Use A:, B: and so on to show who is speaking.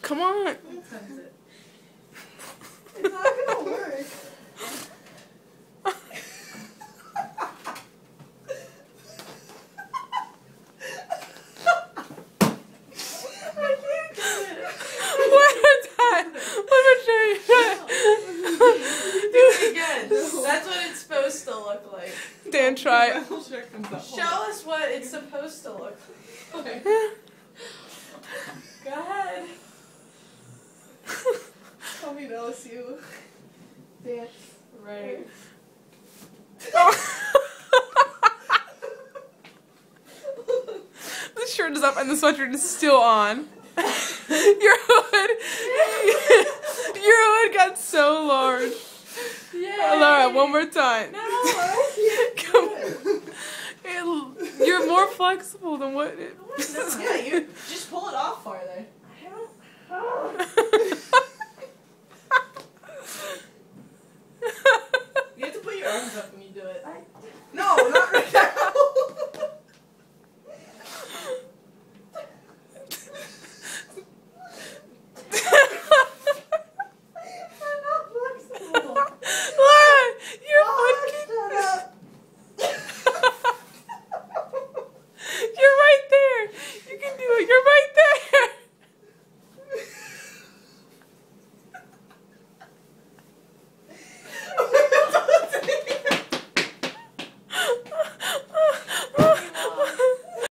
A: Come on.
B: It's not gonna work. That's what it's supposed to look like.
A: Dan, try it.
B: Show us what it's supposed to look like. Go ahead. Tell me knows you. Dance. Right.
A: The shirt is up and the sweatshirt is still on. Your hood got so large.
B: Yeah.
A: Laura, one more time.
B: No.
A: You're more flexible than what it.
B: Yeah, you just